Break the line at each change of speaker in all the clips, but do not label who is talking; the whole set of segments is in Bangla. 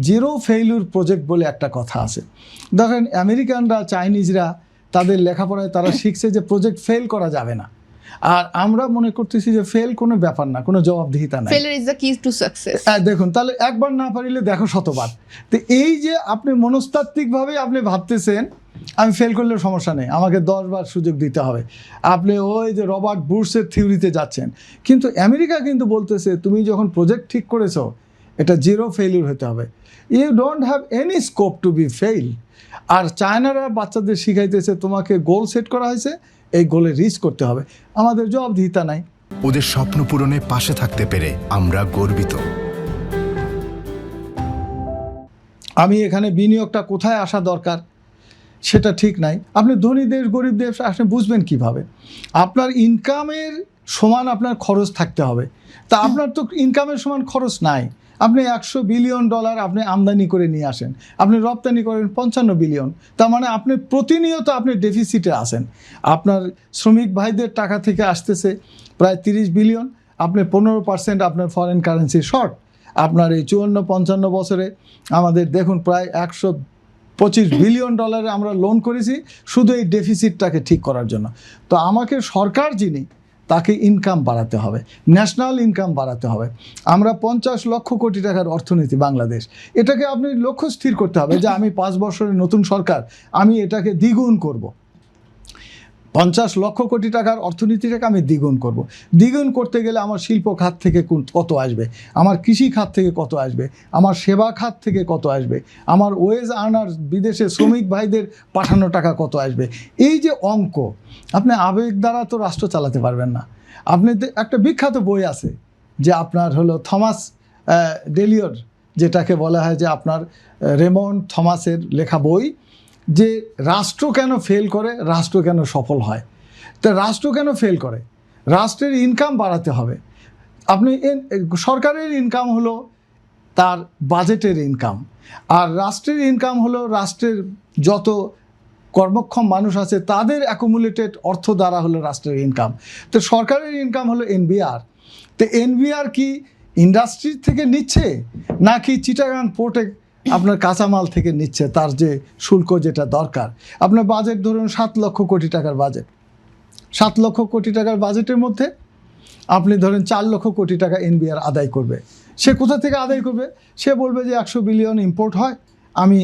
জিরো ফেইলুর প্রজেক্ট বলে একটা কথা আছে। দেখেন আমেরিকানরা, চাইনিজরা তাদের লেখাপড়ায় তারা শিখছে যে প্রজেক্ট ফেল করা যাবে না, আর আমরা মনে করতেছি যে ফেল কোনো ব্যাপার না, কোনো জবাবদিহিতা নাই।
ফেলিয়ার ইজ দ্য কি টু সাকসেস।
দেখুন, তাহলে একবার না পারিলে দেখো শতবার। তো এই যে আপনি মনস্তাত্ত্বিকভাবে আপনি ভাবতেছেন আমি ফেল করলেও সমস্যা নেই, আমাকে 10 বার সুযোগ দিতে হবে, আপনি ওই যে রবার্ট বুশদের থিওরিতে যাচ্ছেন। কিন্তু আমেরিকা কিন্তু বলতেছে তুমি যখন প্রজেক্ট ঠিক করেছো এটা জিরো ফেইলিউর হতে হবে, you don't have any scope to be fail. আর চায়নারা বাচ্চাদের শিখাইতেছে তোমাকে গোল সেট করা হয়েছে, এই গোলে রিচ করতে হবে, আমাদের জবাবদিহিতা নাই।
ওদের স্বপ্ন পূরণে পাশে থাকতে পেরে আমরা গর্বিত।
আমি এখানে বিনিয়োগটা কোথায় আসা দরকার সেটা ঠিক নাই। আপনি ধনী দেশ গরিব দেশ আপনি বুঝবেন কিভাবে? আপনার ইনকামের সমান আপনার খরচ থাকতে হবে। তা আপনার তো ইনকামের সমান খরচ নাই। আপনি $100 বিলিয়ন আপনি আমদানি করে নিয়ে আসেন, আপনি রপ্তানি করেন 55 বিলিয়ন, তার মানে আপনি প্রতিনিয়ত আপনি ডেফিসিটে আসেন। আপনার শ্রমিক ভাইদের টাকা থেকে আসতেছে প্রায় 30 বিলিয়ন, আপনি 15% আপনার ফরেন কারেন্সি শর্ট। আপনার এই 54-55 বছরে আমাদের দেখুন প্রায় $125 বিলিয়ন আমরা লোন করেছি শুধু এই ডেফিসিটটাকে ঠিক করার জন্য। তো আমাকে সরকার যিনি, তাকে ইনকাম বাড়াতে হবে, ন্যাশনাল ইনকাম বাড়াতে হবে। আমরা 50 লক্ষ কোটি টাকার অর্থনীতি বাংলাদেশ, এটাকে আপনি লক্ষ্য স্থির করতে হবে যে আমি 5 বছরের নতুন সরকার আমি এটাকে দ্বিগুণ করব। 50 লক্ষ কোটি টাকার অর্থনীতিটাকে আমি দ্বিগুণ করব। দ্বিগুণ করতে গেলে আমার শিল্প খাত থেকে কত আসবে, আমার কৃষি খাত থেকে কত আসবে, আমার সেবা খাত থেকে কত আসবে, আমার ওয়েজ আর্নার বিদেশে শ্রমিক ভাইদের পাঠানো টাকা কত আসবে। এই যে অঙ্ক, আপনি আবেগ দ্বারা তো রাষ্ট্র চালাতে পারবেন না। আপনি একটা বিখ্যাত বই আছে যে আপনার হলো থমাস ডেলিওর, যেটাকে বলা হয় যে আপনার রেমন্ড থমাসের লেখা বই, যে রাষ্ট্র কেন ফেল করে, রাষ্ট্র কেন সফল হয়। তো রাষ্ট্র কেন ফেল করে? রাষ্ট্রের ইনকাম বাড়াতে হবে। আপনি সরকারের ইনকাম হলো তার বাজেটের ইনকাম, আর রাষ্ট্রের ইনকাম হলো রাষ্ট্রের যত কর্মক্ষম মানুষ আছে তাদের অ্যাকুমুলেটেড অর্থ দ্বারা হলো রাষ্ট্রের ইনকাম। তো সরকারের ইনকাম হলো এনবিআর। তো এনবিআর কি ইন্ডাস্ট্রি থেকে নিচ্ছে নাকি চিটাগাং পোর্টে আপনার কাঁচামাল থেকে নিচ্ছে, তার যে শুল্ক যেটা দরকার? আপনার বাজেট ধরুন 7 লক্ষ কোটি টাকার বাজেট, 7 লক্ষ কোটি টাকার বাজেটের মধ্যে আপনি ধরেন 4 লক্ষ কোটি টাকা এনবিআর আদায় করবে। সে কোথা থেকে আদায় করবে? সে বলবে যে 100 বিলিয়ন ইম্পোর্ট হয়, আমি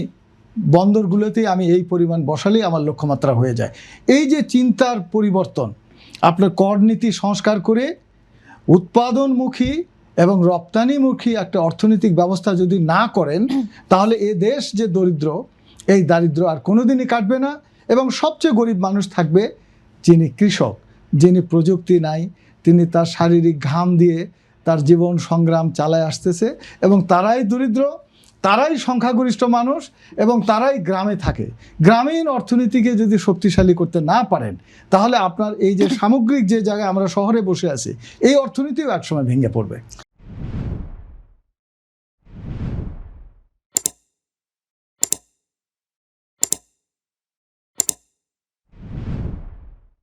বন্দরগুলোতেই আমি এই পরিমাণ বসালেই আমার লক্ষ্যমাত্রা হয়ে যায়। এই যে চিন্তার পরিবর্তন, আপনার কর নীতি সংস্কার করে উৎপাদনমুখী এবং রপ্তানিমুখী একটা অর্থনৈতিক ব্যবস্থা যদি না করেন, তাহলে এ দেশ যে দরিদ্র, এই দারিদ্র আর কোনোদিনই কাটবে না। এবং সবচেয়ে গরিব মানুষ থাকবে যিনি কৃষক, যিনি প্রযুক্তি নাই, তিনি তার শারীরিক ঘাম দিয়ে তার জীবন সংগ্রাম চালায় আসতেছে, এবং তারাই দরিদ্র, তারাই সংখ্যাগরিষ্ঠ মানুষ, এবং তারাই গ্রামে থাকে। গ্রামীণ অর্থনীতিকে যদি শক্তিশালী করতে না পারেন, তাহলে আপনার এই যে সামগ্রিক যে জায়গায় আমরা শহরে বসে আছি, এই অর্থনীতিও একসময় ভেঙে পড়বে।